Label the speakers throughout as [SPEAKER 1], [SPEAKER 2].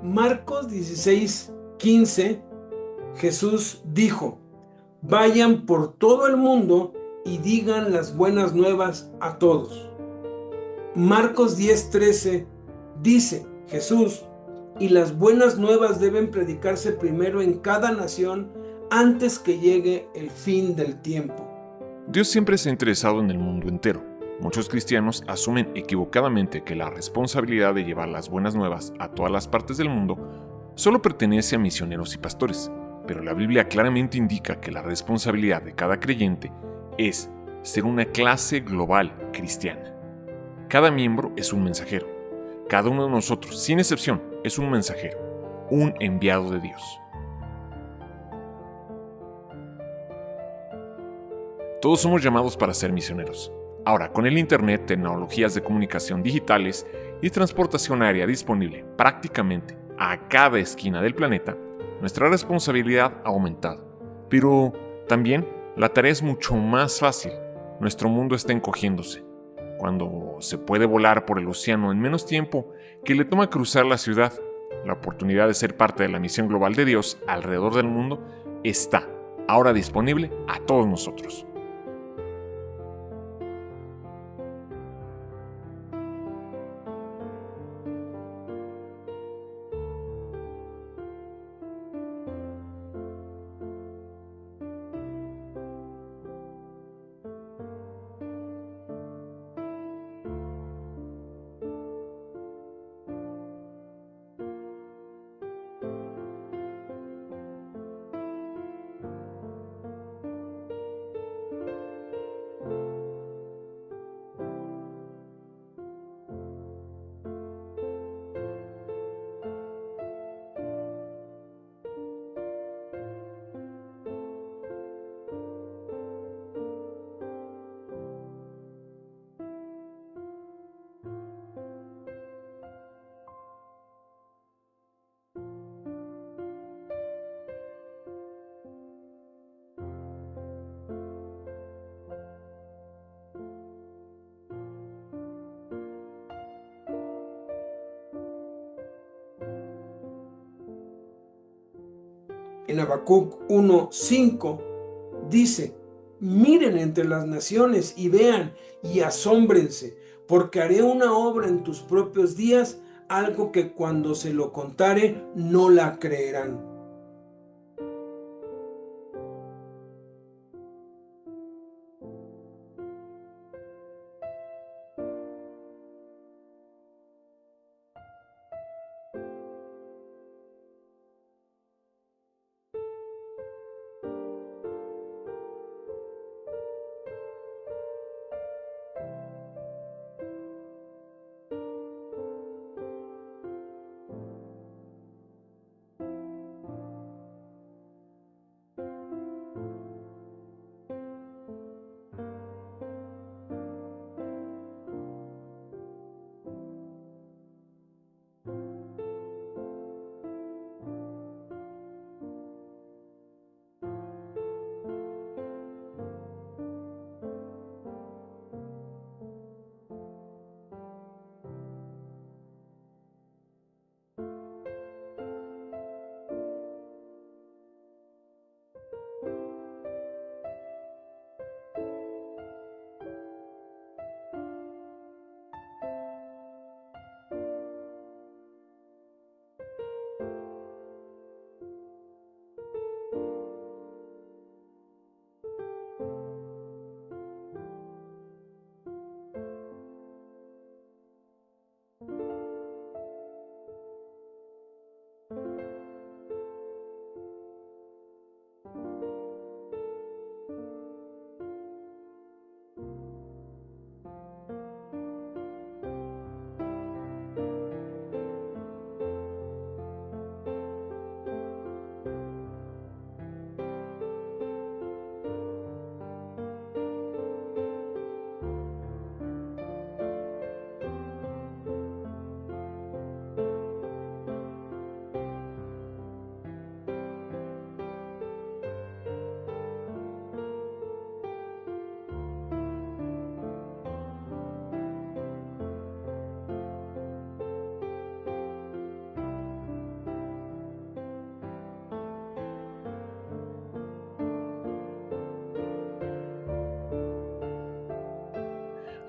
[SPEAKER 1] Marcos 16:15, Jesús dijo: vayan por todo el mundo y digan las buenas nuevas a todos. Marcos 10:13 dice Jesús: y las buenas nuevas deben predicarse primero en cada nación antes que llegue el fin del tiempo.
[SPEAKER 2] Dios siempre se ha interesado en el mundo entero. Muchos cristianos asumen equivocadamente que la responsabilidad de llevar las buenas nuevas a todas las partes del mundo solo pertenece a misioneros y pastores, pero la Biblia claramente indica que la responsabilidad de cada creyente es ser una clase global cristiana. Cada miembro es un mensajero. Cada uno de nosotros, sin excepción, es un mensajero, un enviado de Dios. Todos somos llamados para ser misioneros. Ahora, con el Internet, tecnologías de comunicación digitales y transportación aérea disponible prácticamente a cada esquina del planeta, nuestra responsabilidad ha aumentado. Pero también la tarea es mucho más fácil. Nuestro mundo está encogiéndose. Cuando se puede volar por el océano en menos tiempo que le toma cruzar la ciudad, la oportunidad de ser parte de la misión global de Dios alrededor del mundo está ahora disponible a todos nosotros.
[SPEAKER 1] En Habacuc 1:5 dice: miren entre las naciones y vean y asómbrense, porque haré una obra en tus propios días, algo que cuando se lo contare no la creerán.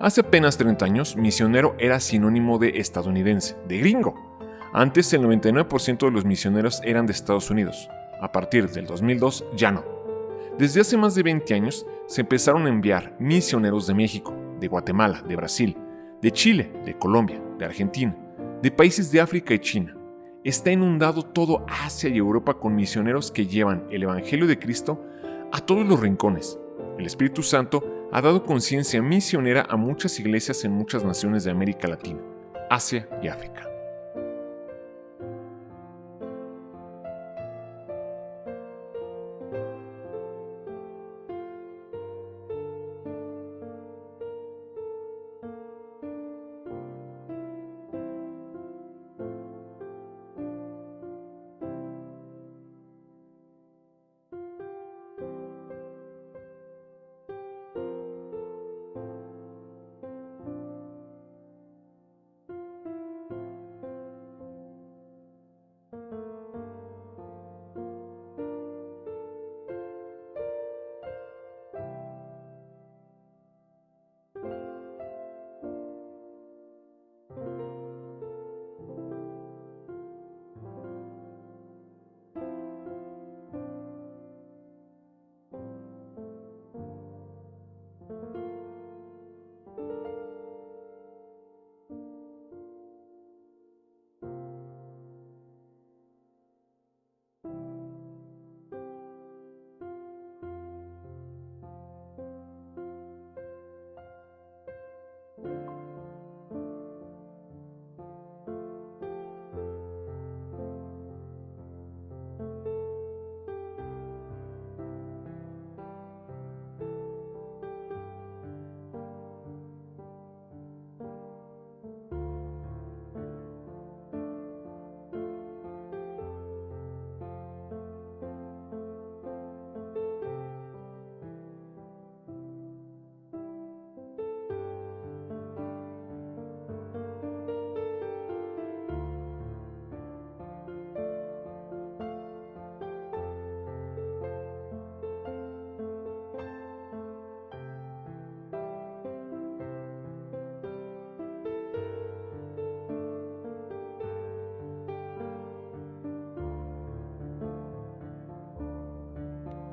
[SPEAKER 2] Hace apenas 30 años, misionero era sinónimo de estadounidense, de gringo. Antes el 99% de los misioneros eran de Estados Unidos. A partir del 2002 ya no. Desde hace más de 20 años se empezaron a enviar misioneros de México, de Guatemala, de Brasil, de Chile, de Colombia, de Argentina, de países de África y China. Está inundado todo Asia y Europa con misioneros que llevan el Evangelio de Cristo a todos los rincones. El Espíritu Santo ha dado conciencia misionera a muchas iglesias en muchas naciones de América Latina, Asia y África.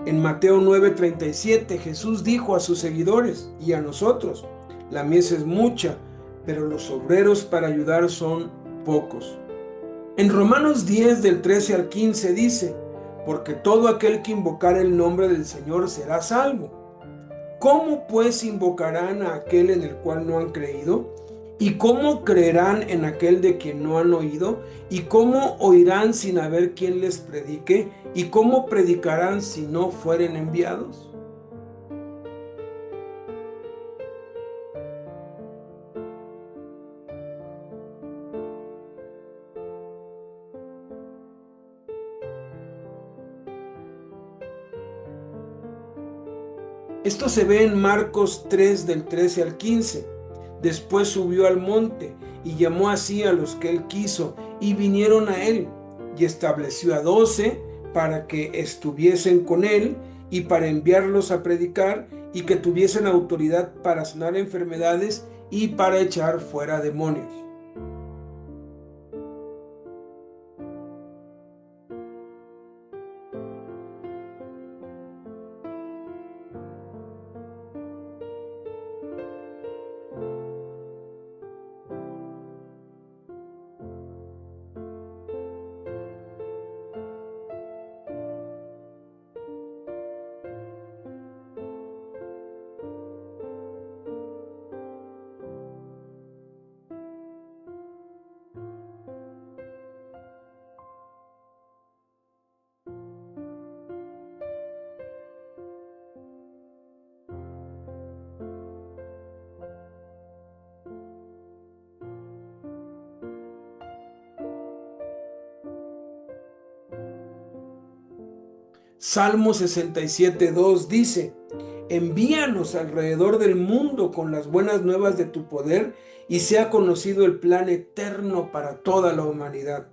[SPEAKER 1] En Mateo 9:37 Jesús dijo a sus seguidores y a nosotros: la mies es mucha, pero los obreros para ayudar son pocos. En Romanos 10 del 13 al 15 dice: porque todo aquel que invocar el nombre del Señor será salvo. ¿Cómo pues invocarán a aquel en el cual no han creído? ¿Y cómo creerán en aquel de quien no han oído? ¿Y cómo oirán sin haber quien les predique? ¿Y cómo predicarán si no fueren enviados? Esto se ve en Marcos 3 del 13 al 15. Después subió al monte y llamó así a los que él quiso y vinieron a él, y estableció a 12 para que estuviesen con él y para enviarlos a predicar y que tuviesen autoridad para sanar enfermedades y para echar fuera demonios. Salmo 67:2 dice: envíanos alrededor del mundo con las buenas nuevas de tu poder y sea conocido el plan eterno para toda la humanidad.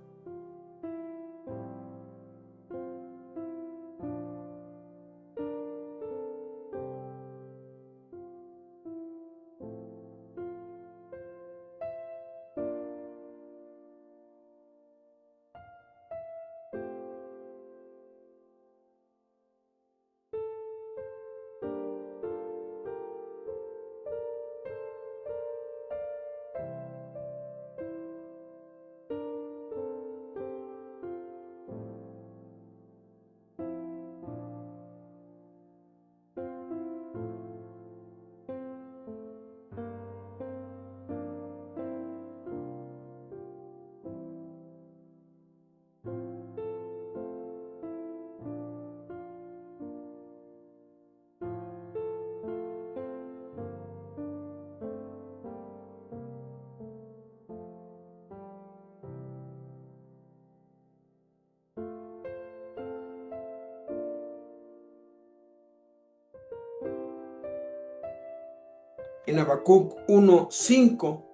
[SPEAKER 1] En Habacuc 1:5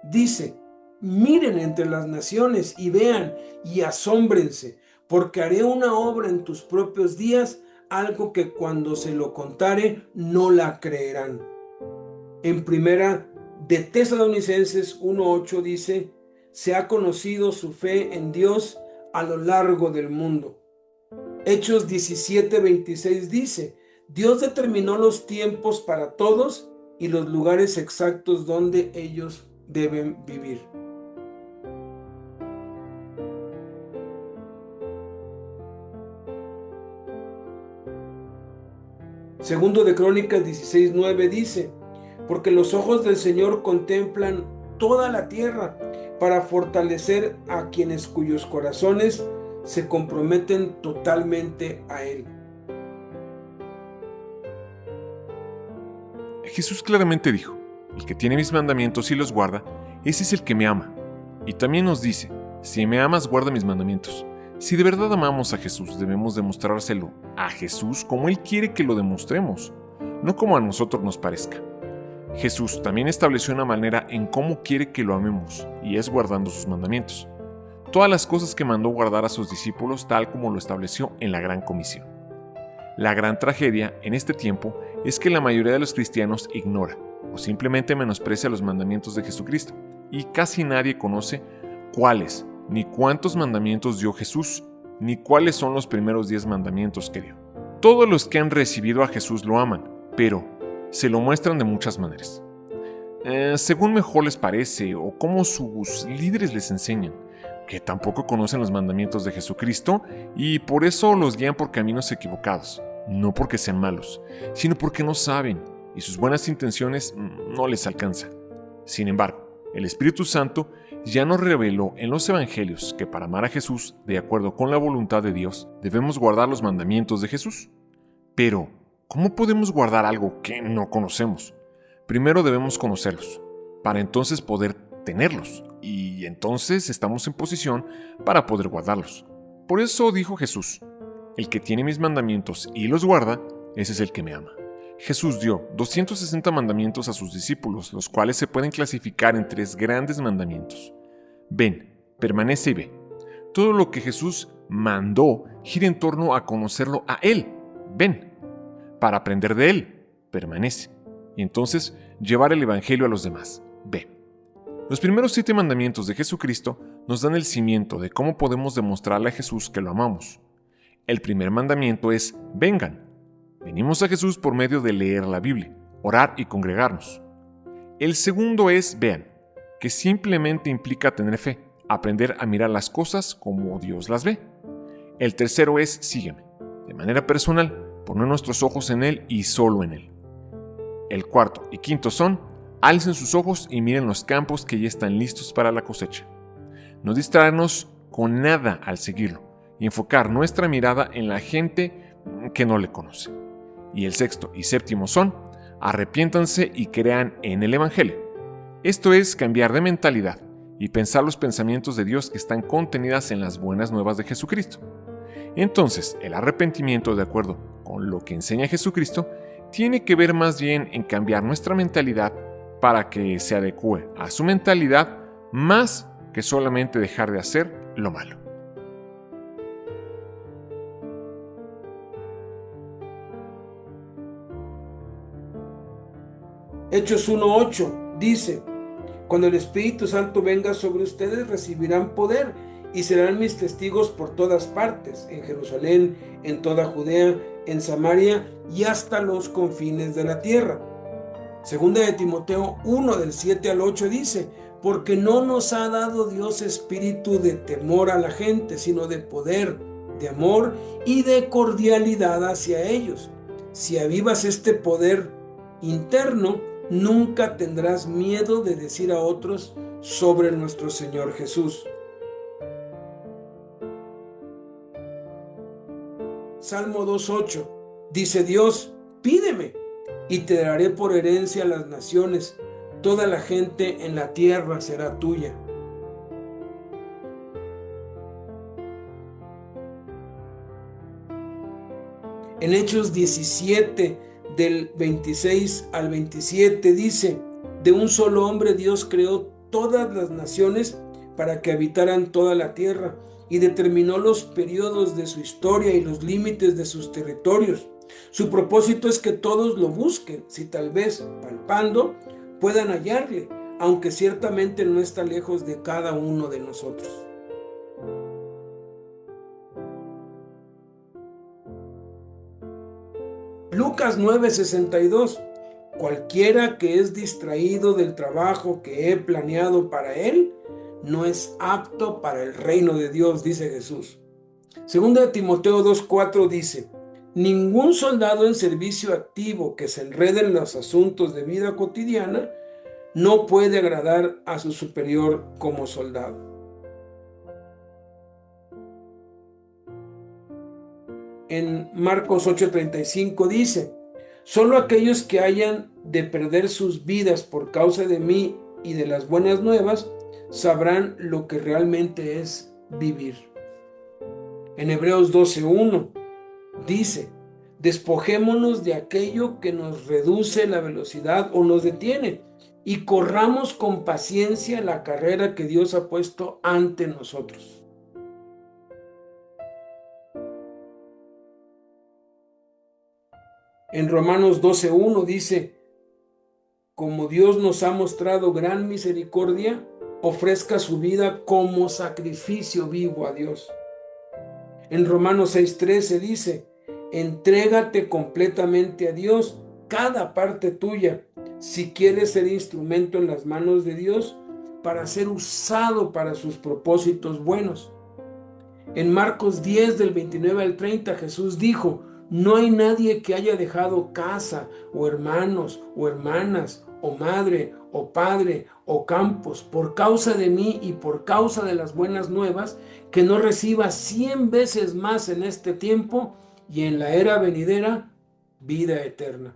[SPEAKER 1] dice: miren entre las naciones y vean y asómbrense, porque haré una obra en tus propios días, algo que cuando se lo contare no la creerán. En primera de Tesalonicenses 1:8 dice: se ha conocido su fe en Dios a lo largo del mundo. Hechos 17:26 dice: Dios determinó los tiempos para todos y los lugares exactos donde ellos deben vivir. Segundo de Crónicas 16:9 dice: porque los ojos del Señor contemplan toda la tierra para fortalecer a quienes cuyos corazones se comprometen totalmente a Él.
[SPEAKER 2] Jesús claramente dijo: el que tiene mis mandamientos y los guarda, ese es el que me ama. Y también nos dice: si me amas, guarda mis mandamientos. Si de verdad amamos a Jesús, debemos demostrárselo a Jesús como Él quiere que lo demostremos, no como a nosotros nos parezca. Jesús también estableció una manera en cómo quiere que lo amemos, y es guardando sus mandamientos. Todas las cosas que mandó guardar a sus discípulos tal como lo estableció en la Gran Comisión. La gran tragedia en este tiempo es que la mayoría de los cristianos ignora o simplemente menosprecia los mandamientos de Jesucristo, y casi nadie conoce cuáles ni cuántos mandamientos dio Jesús, ni cuáles son los primeros 10 mandamientos que dio. Todos los que han recibido a Jesús lo aman, pero se lo muestran de muchas maneras. Según mejor les parece o como sus líderes les enseñan, que tampoco conocen los mandamientos de Jesucristo y por eso los guían por caminos equivocados, no porque sean malos, sino porque no saben y sus buenas intenciones no les alcanzan. Sin embargo, el Espíritu Santo ya nos reveló en los Evangelios que para amar a Jesús, de acuerdo con la voluntad de Dios, debemos guardar los mandamientos de Jesús. Pero, ¿cómo podemos guardar algo que no conocemos? Primero debemos conocerlos, para entonces poder tenerlos, y entonces estamos en posición para poder guardarlos. Por eso dijo Jesús: el que tiene mis mandamientos y los guarda, ese es el que me ama. Jesús dio 260 mandamientos a sus discípulos, los cuales se pueden clasificar en 3 grandes mandamientos. Ven, permanece y ve. Todo lo que Jesús mandó gira en torno a conocerlo a Él. Ven, para aprender de Él. Permanece. Y entonces llevar el Evangelio a los demás. Ve. Los primeros 7 mandamientos de Jesucristo nos dan el cimiento de cómo podemos demostrarle a Jesús que lo amamos. El primer mandamiento es: vengan. Venimos a Jesús por medio de leer la Biblia, orar y congregarnos. El segundo es: vean, que simplemente implica tener fe, aprender a mirar las cosas como Dios las ve. El tercero es: sígueme, de manera personal, poner nuestros ojos en Él y solo en Él. El cuarto y quinto son: alcen sus ojos y miren los campos que ya están listos para la cosecha. No distraernos con nada al seguirlo y enfocar nuestra mirada en la gente que no le conoce. Y el sexto y séptimo son: arrepiéntanse y crean en el Evangelio. Esto es cambiar de mentalidad y pensar los pensamientos de Dios que están contenidas en las buenas nuevas de Jesucristo. Entonces, el arrepentimiento, de acuerdo con lo que enseña Jesucristo, tiene que ver más bien en cambiar nuestra mentalidad para que se adecue a su mentalidad, más que solamente dejar de hacer lo malo.
[SPEAKER 1] Hechos 1:8 dice: cuando el Espíritu Santo venga sobre ustedes, recibirán poder y serán mis testigos por todas partes, en Jerusalén, en toda Judea, en Samaria y hasta los confines de la tierra. Segunda de Timoteo 1, del 7 al 8 dice: porque no nos ha dado Dios espíritu de temor a la gente, sino de poder, de amor y de cordialidad hacia ellos. Si avivas este poder interno, nunca tendrás miedo de decir a otros sobre nuestro Señor Jesús. Salmo 2:8 dice Dios: pídeme y te daré por herencia a las naciones, toda la gente en la tierra será tuya. En Hechos 17, del 26 al 27 dice: de un solo hombre Dios creó todas las naciones para que habitaran toda la tierra, y determinó los periodos de su historia y los límites de sus territorios. Su propósito es que todos lo busquen, si tal vez, palpando, puedan hallarle, aunque ciertamente no está lejos de cada uno de nosotros. Lucas 9:62: cualquiera que es distraído del trabajo que he planeado para él, no es apto para el reino de Dios, dice Jesús. Segunda de Timoteo 2:4 dice: ningún soldado en servicio activo que se enrede en los asuntos de vida cotidiana no puede agradar a su superior como soldado. En Marcos 8:35 dice: solo aquellos que hayan de perder sus vidas por causa de mí y de las buenas nuevas sabrán lo que realmente es vivir. En Hebreos 12:1 dice: despojémonos de aquello que nos reduce la velocidad o nos detiene, y corramos con paciencia la carrera que Dios ha puesto ante nosotros. En Romanos 12:1 dice: como Dios nos ha mostrado gran misericordia, ofrezca su vida como sacrificio vivo a Dios. En Romanos 6:13 dice: entrégate completamente a Dios, cada parte tuya, si quieres ser instrumento en las manos de Dios para ser usado para sus propósitos buenos. En Marcos 10 del 29 al 30 Jesús dijo: no hay nadie que haya dejado casa, o hermanos, o hermanas, o madre, o padre, o campos, por causa de mí y por causa de las buenas nuevas, que no reciba 100 veces más en este tiempo y en la era venidera vida eterna.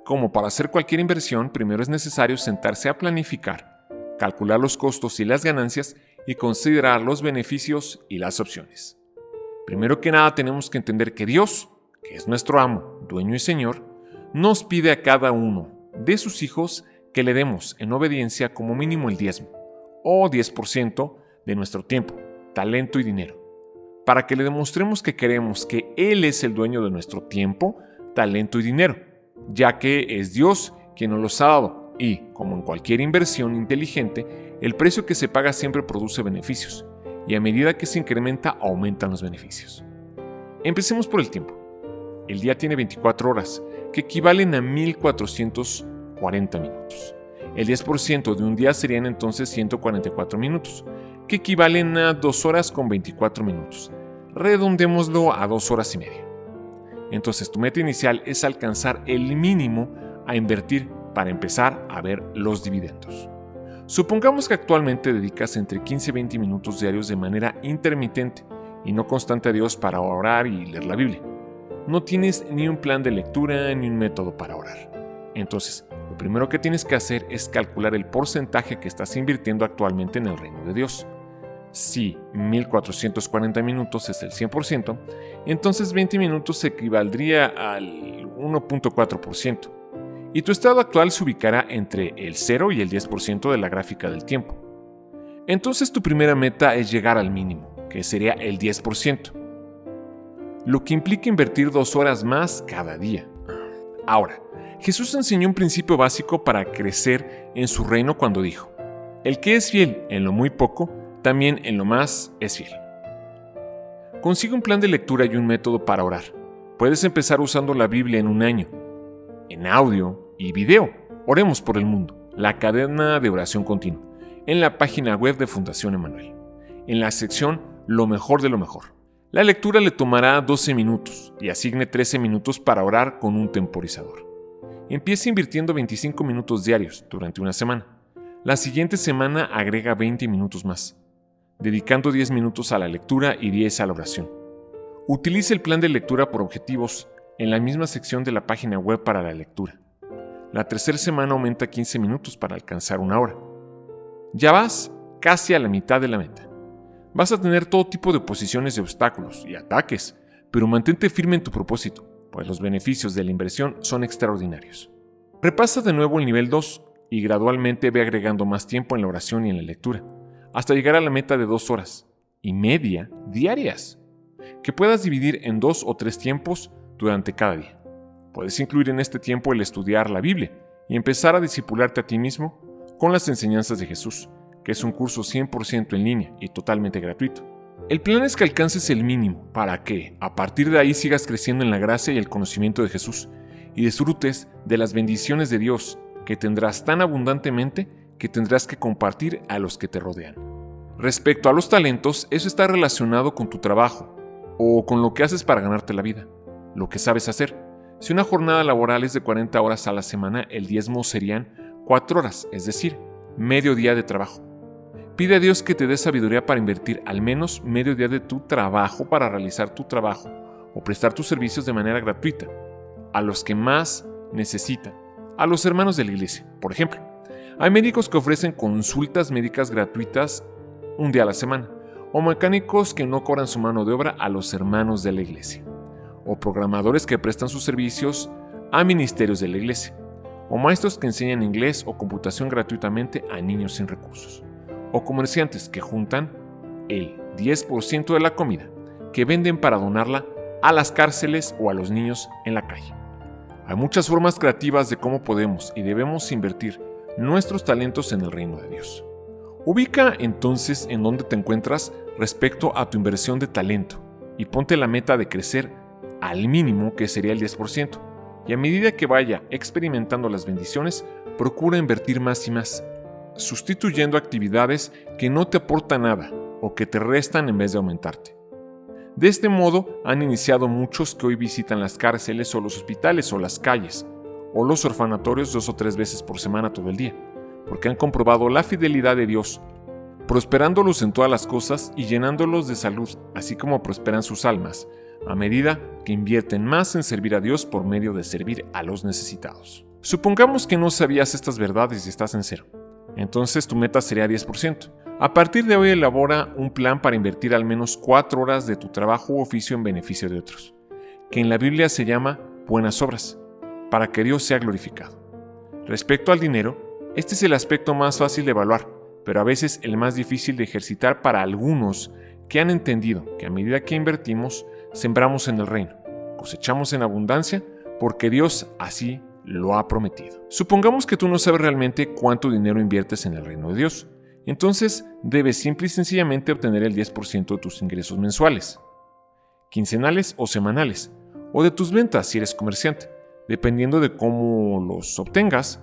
[SPEAKER 2] Como para hacer cualquier inversión, primero es necesario sentarse a planificar, calcular los costos y las ganancias y considerar los beneficios y las opciones. Primero que nada tenemos que entender que Dios, que es nuestro amo, dueño y señor, nos pide a cada uno de sus hijos que le demos en obediencia como mínimo el diezmo, o 10% de nuestro tiempo, talento y dinero, para que le demostremos que queremos que Él es el dueño de nuestro tiempo, talento y dinero, ya que es Dios quien nos los ha dado y, como en cualquier inversión inteligente, el precio que se paga siempre produce beneficios, y a medida que se incrementa aumentan los beneficios. Empecemos por el tiempo. El día tiene 24 horas, que equivalen a 1440 minutos. El 10% de un día serían entonces 144 minutos, que equivalen a 2 horas con 24 minutos. Redondémoslo a 2 horas y media. Entonces tu meta inicial es alcanzar el mínimo a invertir para empezar a ver los dividendos. Supongamos que actualmente dedicas entre 15 y 20 minutos diarios de manera intermitente y no constante a Dios para orar y leer la Biblia. No tienes ni un plan de lectura ni un método para orar. Entonces, lo primero que tienes que hacer es calcular el porcentaje que estás invirtiendo actualmente en el reino de Dios. Si 1440 minutos es el 100%, entonces 20 minutos equivaldría al 1.4%. Y tu estado actual se ubicará entre el 0 y el 10% de la gráfica del tiempo. Entonces tu primera meta es llegar al mínimo, que sería el 10%, lo que implica invertir 2 horas más cada día. Ahora, Jesús enseñó un principio básico para crecer en su reino cuando dijo: el que es fiel en lo muy poco, también en lo más es fiel. Consigue un plan de lectura y un método para orar. Puedes empezar usando la Biblia en un año, en audio y video. Oremos por el mundo, la cadena de oración continua, en la página web de Fundación Emmanuel, en la sección Lo mejor de lo mejor. La lectura le tomará 12 minutos y asigne 13 minutos para orar con un temporizador. Empieza invirtiendo 25 minutos diarios durante una semana. La siguiente semana agrega 20 minutos más, dedicando 10 minutos a la lectura y 10 a la oración. Utilice el plan de lectura por objetivos en la misma sección de la página web para la lectura. La tercera semana aumenta 15 minutos para alcanzar una hora. Ya vas casi a la mitad de la meta. Vas a tener todo tipo de oposiciones y obstáculos y ataques, pero mantente firme en tu propósito, pues los beneficios de la inversión son extraordinarios. Repasa de nuevo el nivel 2 y gradualmente ve agregando más tiempo en la oración y en la lectura, hasta llegar a la meta de 2 horas y media diarias, que puedas dividir en 2 o 3 tiempos durante cada día. Puedes incluir en este tiempo el estudiar la Biblia y empezar a discipularte a ti mismo con las enseñanzas de Jesús, que es un curso 100% en línea y totalmente gratuito. El plan es que alcances el mínimo para que, a partir de ahí, sigas creciendo en la gracia y el conocimiento de Jesús y disfrutes de las bendiciones de Dios que tendrás tan abundantemente que tendrás que compartir a los que te rodean. Respecto a los talentos, eso está relacionado con tu trabajo o con lo que haces para ganarte la vida, lo que sabes hacer. Si una jornada laboral es de 40 horas a la semana, el diezmo serían 4 horas, es decir, medio día de trabajo. Pide a Dios que te dé sabiduría para invertir al menos medio día de tu trabajo para realizar tu trabajo o prestar tus servicios de manera gratuita a los que más necesitan, a los hermanos de la iglesia. Por ejemplo, hay médicos que ofrecen consultas médicas gratuitas un día a la semana, o mecánicos que no cobran su mano de obra a los hermanos de la iglesia, o programadores que prestan sus servicios a ministerios de la iglesia, o maestros que enseñan inglés o computación gratuitamente a niños sin recursos, o comerciantes que juntan el 10% de la comida que venden para donarla a las cárceles o a los niños en la calle. Hay muchas formas creativas de cómo podemos y debemos invertir nuestros talentos en el reino de Dios. Ubica entonces en dónde te encuentras respecto a tu inversión de talento y ponte la meta de crecer al mínimo, que sería el 10%, y a medida que vaya experimentando las bendiciones, procura invertir más y más, sustituyendo actividades que no te aportan nada o que te restan en vez de aumentarte. De este modo han iniciado muchos que hoy visitan las cárceles o los hospitales o las calles o los orfanatorios 2 o 3 veces por semana todo el día, porque han comprobado la fidelidad de Dios, prosperándolos en todas las cosas y llenándolos de salud, así como prosperan sus almas, a medida que invierten más en servir a Dios por medio de servir a los necesitados. Supongamos que no sabías estas verdades y estás en cero. Entonces tu meta sería 10%. A partir de hoy elabora un plan para invertir al menos 4 horas de tu trabajo u oficio en beneficio de otros, que en la Biblia se llama buenas obras, para que Dios sea glorificado. Respecto al dinero, este es el aspecto más fácil de evaluar, pero a veces el más difícil de ejercitar para algunos que han entendido que a medida que invertimos, sembramos en el reino, cosechamos en abundancia, porque Dios así lo ha prometido. Supongamos que tú no sabes realmente cuánto dinero inviertes en el reino de Dios. Entonces, debes simple y sencillamente obtener el 10% de tus ingresos mensuales, quincenales o semanales, o de tus ventas si eres comerciante, dependiendo de cómo los obtengas,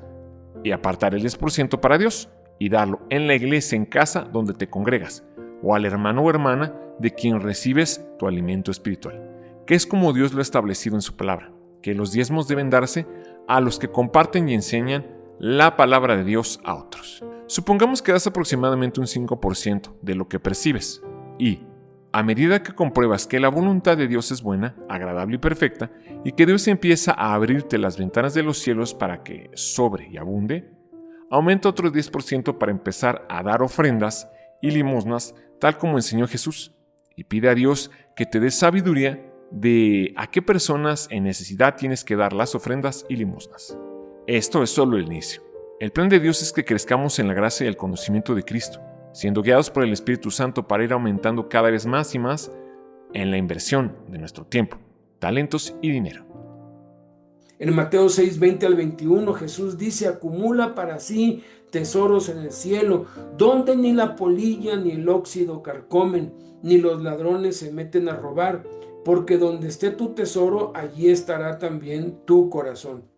[SPEAKER 2] y apartar el 10% para Dios y darlo en la iglesia en casa donde te congregas, o al hermano o hermana de quien recibes tu alimento espiritual, que es como Dios lo ha establecido en su palabra, que los diezmos deben darse a los que comparten y enseñan la palabra de Dios a otros. Supongamos que das aproximadamente un 5% de lo que percibes y, a medida que compruebas que la voluntad de Dios es buena, agradable y perfecta, y que Dios empieza a abrirte las ventanas de los cielos para que sobre y abunde, aumenta otro 10% para empezar a dar ofrendas y limosnas tal como enseñó Jesús, y pide a Dios que te dé sabiduría de a qué personas en necesidad tienes que dar las ofrendas y limosnas. Esto es solo el inicio. El plan de Dios es que crezcamos en la gracia y el conocimiento de Cristo, siendo guiados por el Espíritu Santo para ir aumentando cada vez más y más en la inversión de nuestro tiempo, talentos y dinero.
[SPEAKER 1] En Mateo 6, 20 al 21, Jesús dice: acumula para sí tesoros en el cielo, donde ni la polilla ni el óxido carcomen, ni los ladrones se meten a robar, porque donde esté tu tesoro, allí estará también tu corazón.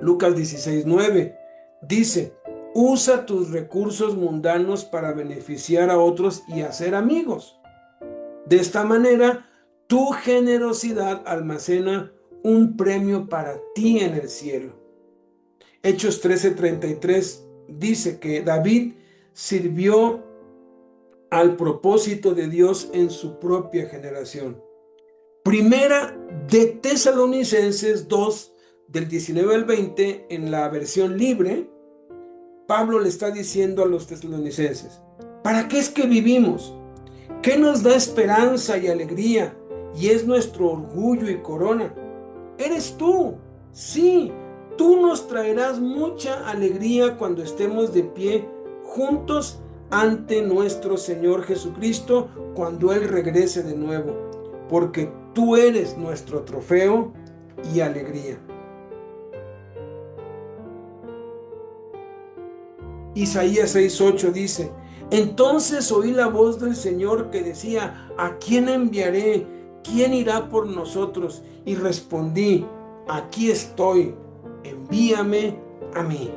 [SPEAKER 1] Lucas 16:9 dice: usa tus recursos mundanos para beneficiar a otros y hacer amigos. De esta manera, tu generosidad almacena un premio para ti en el cielo. Hechos 13:33 dice que David sirvió al propósito de Dios en su propia generación. Primera de Tesalonicenses 2, del 19 al 20, en la versión libre, Pablo le está diciendo a los tesalonicenses: ¿para qué es que vivimos? ¿Qué nos da esperanza y alegría y es nuestro orgullo y corona? Eres tú. Sí, tú nos traerás mucha alegría cuando estemos de pie juntos ante nuestro Señor Jesucristo cuando Él regrese de nuevo, porque tú eres nuestro trofeo y alegría. Isaías 6:8 dice: entonces oí la voz del Señor que decía: ¿a quién enviaré? ¿Quién irá por nosotros? Y respondí: aquí estoy, envíame a mí.